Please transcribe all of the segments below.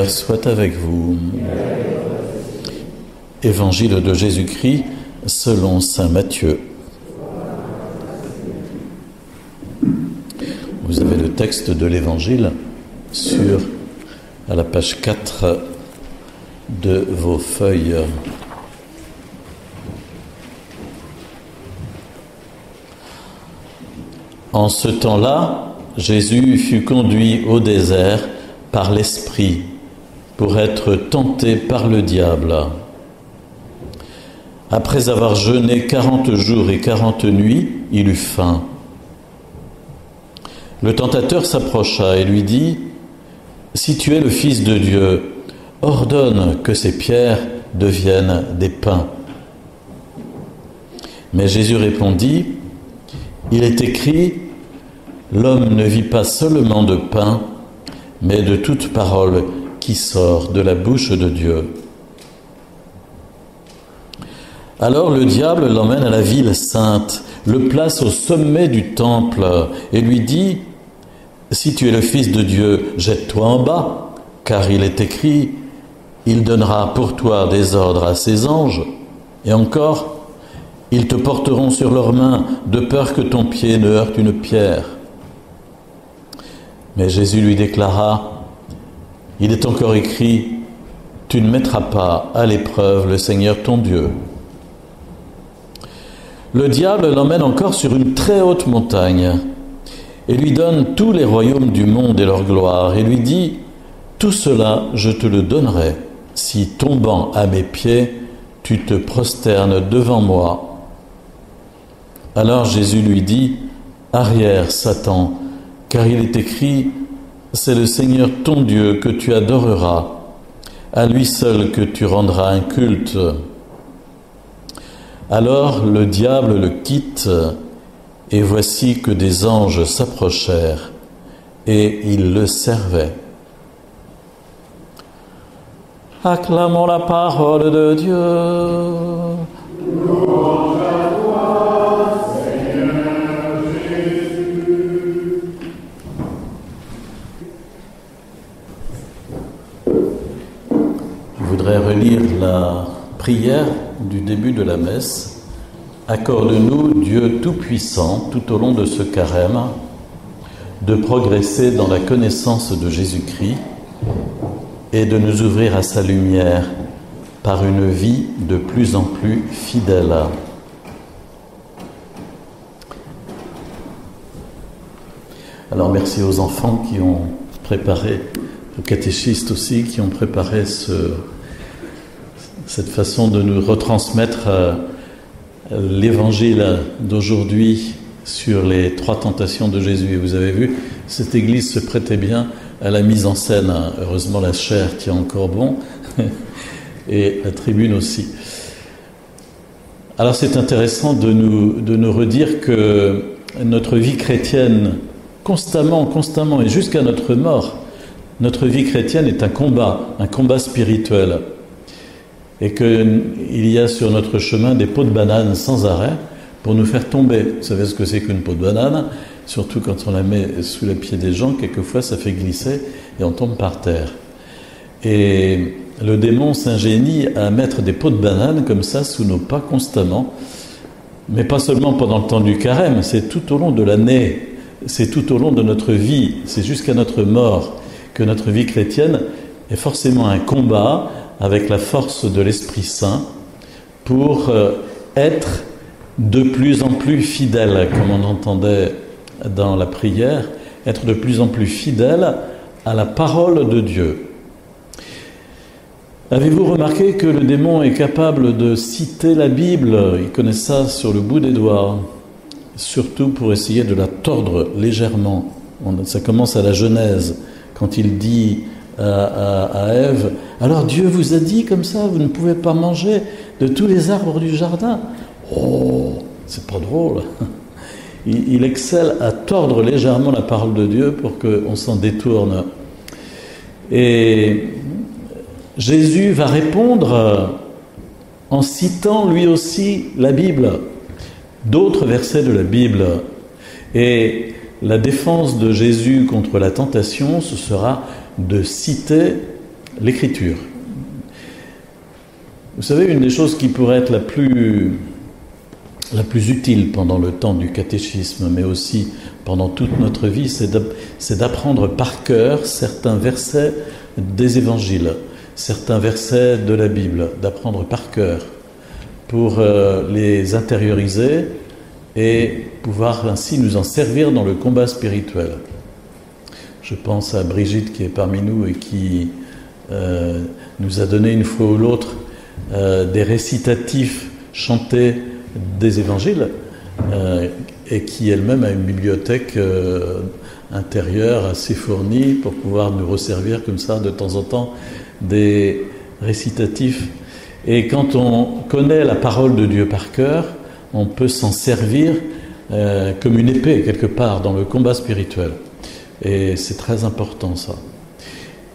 Soit avec vous. Évangile de Jésus-Christ selon saint Matthieu. Vous avez le texte de l'Évangile à la page 4 de vos feuilles. En ce temps-là, Jésus fut conduit au désert par l'Esprit pour être tenté par le diable. Après avoir jeûné 40 jours et 40 nuits, il eut faim. Le tentateur s'approcha et lui dit : « Si tu es le Fils de Dieu, ordonne que ces pierres deviennent des pains. » Mais Jésus répondit : « Il est écrit, l'homme ne vit pas seulement de pain, mais de toute parole qui sort de la bouche de Dieu. » Alors le diable l'emmène à la ville sainte, le place au sommet du temple et lui dit : « Si tu es le Fils de Dieu, jette-toi en bas, car il est écrit, il donnera pour toi des ordres à ses anges, et encore, ils te porteront sur leurs mains, de peur que ton pied ne heurte une pierre. » Mais Jésus lui déclara : « Il est encore écrit, tu ne mettras pas à l'épreuve le Seigneur ton Dieu. » Le diable l'emmène encore sur une très haute montagne et lui donne tous les royaumes du monde et leur gloire et lui dit : « Tout cela, je te le donnerai, si tombant à mes pieds, tu te prosternes devant moi. » Alors Jésus lui dit : « Arrière, Satan, car il est écrit, c'est le Seigneur ton Dieu que tu adoreras, à lui seul que tu rendras un culte. » Alors le diable le quitte, et voici que des anges s'approchèrent, et ils le servaient. Acclamons la parole de Dieu. Louange à toi, Seigneur Jésus. Je voudrais relire la prière du début de la messe. Accorde-nous, Dieu Tout-Puissant, tout au long de ce carême, de progresser dans la connaissance de Jésus-Christ et de nous ouvrir à sa lumière par une vie de plus en plus fidèle. Alors merci aux enfants qui ont préparé, aux catéchistes aussi, qui ont préparé cette façon de nous retransmettre l'évangile d'aujourd'hui sur les 3 tentations de Jésus. Et vous avez vu, cette église se prêtait bien à la mise en scène. Heureusement, la chair tient encore bon, et la tribune aussi. Alors c'est intéressant de nous redire que notre vie chrétienne, constamment, et jusqu'à notre mort, notre vie chrétienne est un combat spirituel. Et qu'il y a sur notre chemin des pots de banane sans arrêt pour nous faire tomber. Vous savez ce que c'est qu'une peau de banane ? Surtout quand on la met sous les pieds des gens, quelquefois ça fait glisser et on tombe par terre. Et le démon s'ingénie à mettre des pots de banane comme ça sous nos pas constamment, mais pas seulement pendant le temps du carême, c'est tout au long de l'année, c'est tout au long de notre vie, c'est jusqu'à notre mort que notre vie chrétienne est forcément un combat avec la force de l'Esprit Saint pour être de plus en plus fidèle, comme on entendait dans la prière, être de plus en plus fidèle à la parole de Dieu. Avez-vous remarqué que le démon est capable de citer la Bible ? Il connaît ça sur le bout des doigts, surtout pour essayer de la tordre légèrement. Ça commence à la Genèse, quand il dit à Ève : « Alors Dieu vous a dit comme ça, vous ne pouvez pas manger de tous les arbres du jardin. » Oh, c'est pas drôle. Il excelle à tordre légèrement la parole de Dieu pour qu'on s'en détourne. Et Jésus va répondre en citant lui aussi la Bible, d'autres versets de la Bible. Et la défense de Jésus contre la tentation, ce sera de citer l'écriture. Vous savez, une des choses qui pourrait être la plus utile pendant le temps du catéchisme, mais aussi pendant toute notre vie, c'est d'apprendre par cœur certains versets des évangiles, certains versets de la Bible, d'apprendre par cœur pour les intérioriser et pouvoir ainsi nous en servir dans le combat spirituel. Je pense à Brigitte qui est parmi nous et qui nous a donné une fois ou l'autre des récitatifs chantés des évangiles et qui elle-même a une bibliothèque intérieure assez fournie pour pouvoir nous resservir comme ça de temps en temps des récitatifs. Et quand on connaît la parole de Dieu par cœur, on peut s'en servir comme une épée quelque part dans le combat spirituel. Et c'est très important ça.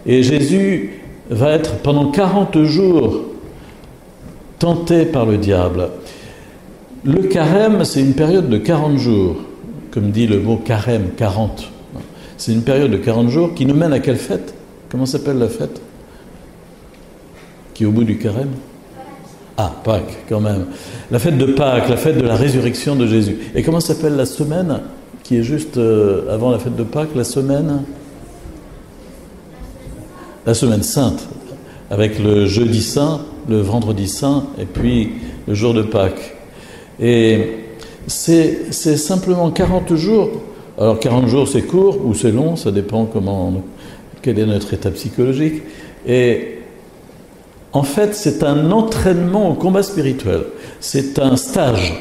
Et Jésus va être pendant 40 jours tenté par le diable. Le carême, c'est une période de 40 jours, comme dit le mot carême, 40. C'est une période de 40 jours qui nous mène à quelle fête? Comment s'appelle la fête qui est au bout du carême? Ah, Pâques, quand même. La fête de Pâques, la fête de la résurrection de Jésus. Et comment s'appelle la semaine qui est juste avant la fête de Pâques? La semaine sainte, avec le jeudi saint, le vendredi saint, et puis le jour de Pâques. Et c'est simplement 40 jours. Alors 40 jours c'est court ou c'est long, ça dépend quel est notre état psychologique. Et en fait c'est un entraînement au combat spirituel. C'est un stage,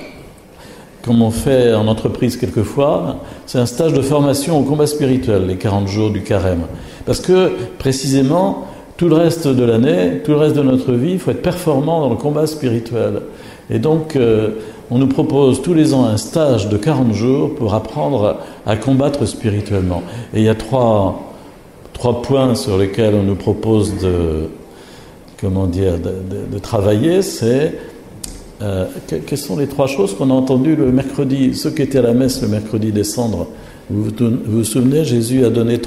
comme on fait en entreprise quelquefois. C'est un stage de formation au combat spirituel, les 40 jours du carême. Parce que précisément, tout le reste de l'année, tout le reste de notre vie, il faut être performant dans le combat spirituel. Et donc, on nous propose tous les ans un stage de 40 jours pour apprendre à combattre spirituellement. Et il y a trois points sur lesquels on nous propose de travailler. C'est quelles sont les 3 choses qu'on a entendues le mercredi, ceux qui étaient à la messe le mercredi des cendres. Vous vous souvenez, Jésus a donné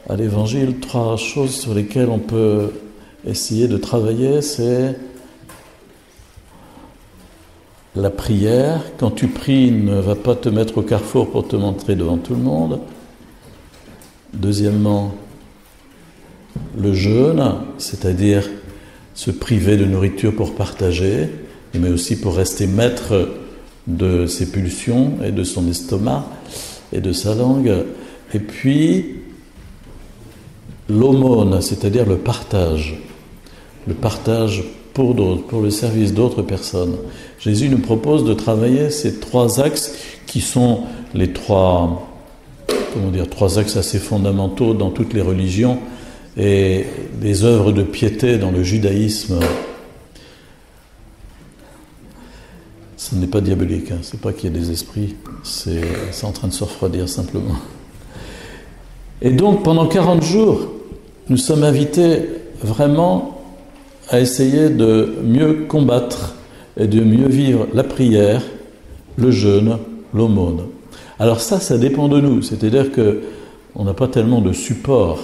à l'Évangile 3 choses sur lesquelles on peut essayer de travailler. C'est la prière. Quand tu pries, ne va pas te mettre au carrefour pour te montrer devant tout le monde. Deuxièmement, le jeûne, c'est-à-dire se priver de nourriture pour partager, mais aussi pour rester maître de ses pulsions et de son estomac et de sa langue. Et puis, l'aumône, c'est-à-dire le partage pour d'autres, pour le service d'autres personnes. Jésus nous propose de travailler ces 3 axes qui sont les 3 axes assez fondamentaux dans toutes les religions et les œuvres de piété dans le judaïsme. Ce n'est pas diabolique, hein, c'est pas qu'il y ait des esprits, c'est en train de se refroidir simplement. Et donc pendant 40 jours, nous sommes invités vraiment à essayer de mieux combattre et de mieux vivre la prière, le jeûne, l'aumône. Alors ça dépend de nous, c'est-à-dire qu'on n'a pas tellement de support.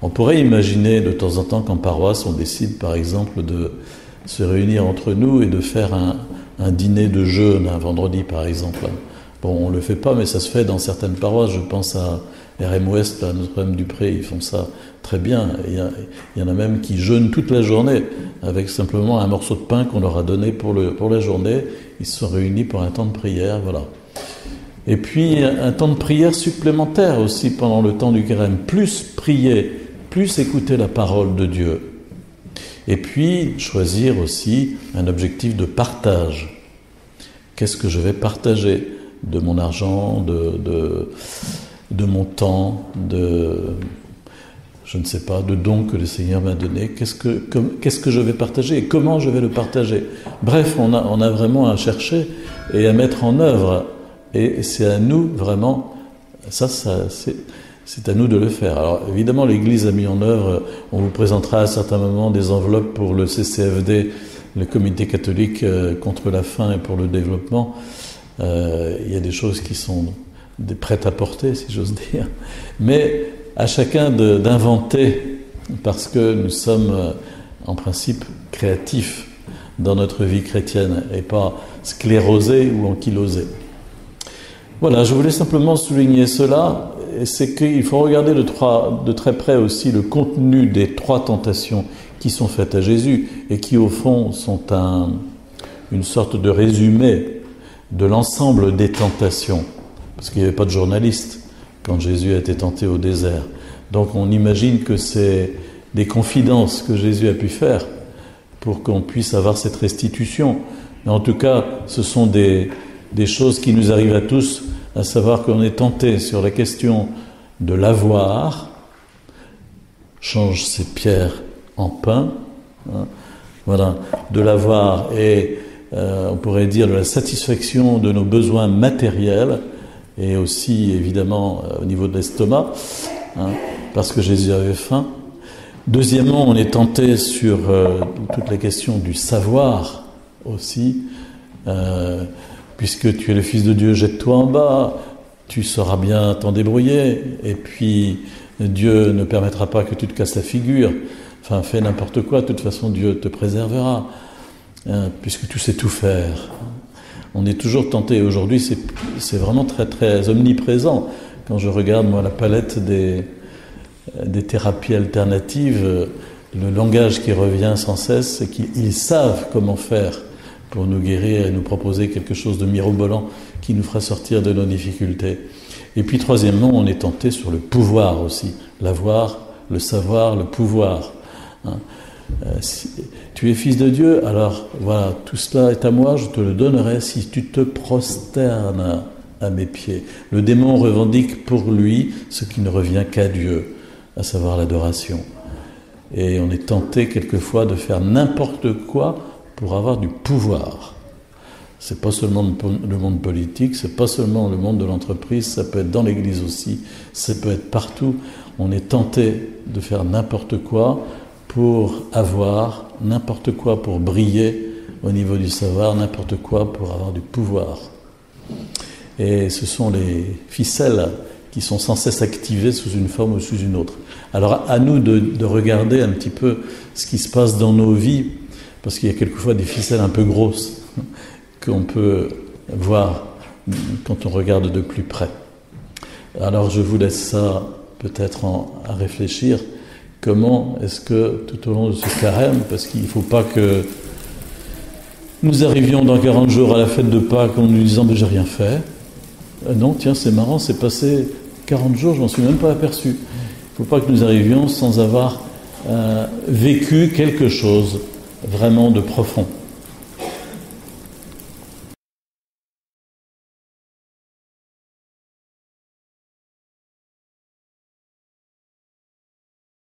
On pourrait imaginer de temps en temps qu'en paroisse, on décide par exemple de se réunir entre nous et de faire un dîner de jeûne, un vendredi par exemple. Bon, on ne le fait pas, mais ça se fait dans certaines paroisses. Je pense à RM Ouest, à Notre-Dame-du-Pré, ils font ça très bien. Il y en a même qui jeûnent toute la journée avec simplement un morceau de pain qu'on leur a donné pour la journée. Ils se sont réunis pour un temps de prière, voilà. Et puis un temps de prière supplémentaire aussi pendant le temps du carême. Plus prier, plus écouter la parole de Dieu. Et puis choisir aussi un objectif de partage. Qu'est-ce que je vais partager de mon argent, de mon temps, je ne sais pas, de dons que le Seigneur m'a donné. Qu'est-ce que je vais partager et comment je vais le partager. Bref, on a vraiment à chercher et à mettre en œuvre. Et c'est à nous vraiment, c'est à nous de le faire. Alors évidemment, l'Église a mis en œuvre, on vous présentera à certains moments des enveloppes pour le CCFD, le Comité catholique contre la faim et pour le développement. Il y a des choses qui sont prêtes à porter, si j'ose dire. Mais à chacun d'inventer parce que nous sommes en principe créatifs dans notre vie chrétienne et pas sclérosés ou ankylosés. Voilà, je voulais simplement souligner cela, et c'est qu'il faut regarder de très près aussi le contenu des 3 tentations qui sont faites à Jésus et qui au fond sont une sorte de résumé de l'ensemble des tentations, parce qu'il n'y avait pas de journaliste quand Jésus a été tenté au désert. Donc on imagine que c'est des confidences que Jésus a pu faire pour qu'on puisse avoir cette restitution. Mais en tout cas, ce sont des choses qui nous arrivent à tous, à savoir qu'on est tenté sur la question de l'avoir, change ses pierres en pain, hein, voilà, de l'avoir et on pourrait dire de la satisfaction de nos besoins matériels et aussi évidemment au niveau de l'estomac, hein, parce que Jésus avait faim. Deuxièmement, on est tenté sur toute la question du savoir aussi, puisque tu es le Fils de Dieu, jette-toi en bas, tu sauras bien t'en débrouiller, et puis Dieu ne permettra pas que tu te casses la figure, enfin fais n'importe quoi, de toute façon Dieu te préservera, hein, puisque tu sais tout faire. On est toujours tenté, aujourd'hui c'est vraiment très très omniprésent, quand je regarde moi la palette des thérapies alternatives, le langage qui revient sans cesse, c'est qu'ils savent comment faire pour nous guérir et nous proposer quelque chose de mirobolant qui nous fera sortir de nos difficultés. Et puis troisièmement, on est tenté sur le pouvoir aussi, l'avoir, le savoir, le pouvoir. Hein. Si tu es fils de Dieu, alors voilà, tout cela est à moi, je te le donnerai si tu te prosternes à mes pieds. Le démon revendique pour lui ce qui ne revient qu'à Dieu, à savoir l'adoration. Et on est tenté quelquefois de faire n'importe quoi pour avoir du pouvoir. C'est pas seulement le monde politique, c'est pas seulement le monde de l'entreprise, ça peut être dans l'église aussi, ça peut être partout. On est tenté de faire n'importe quoi pour avoir, n'importe quoi pour briller au niveau du savoir, n'importe quoi pour avoir du pouvoir. Et ce sont les ficelles qui sont sans cesse activées sous une forme ou sous une autre. Alors à nous de regarder un petit peu ce qui se passe dans nos vies, parce qu'il y a quelquefois des ficelles un peu grosses qu'on peut voir quand on regarde de plus près. Alors je vous laisse ça peut-être à réfléchir. Comment est-ce que tout au long de ce carême, parce qu'il ne faut pas que nous arrivions dans 40 jours à la fête de Pâques en nous disant « j'ai rien fait ». Non, tiens, c'est marrant, c'est passé 40 jours, je m'en suis même pas aperçu. Il ne faut pas que nous arrivions sans avoir vécu quelque chose vraiment de profond.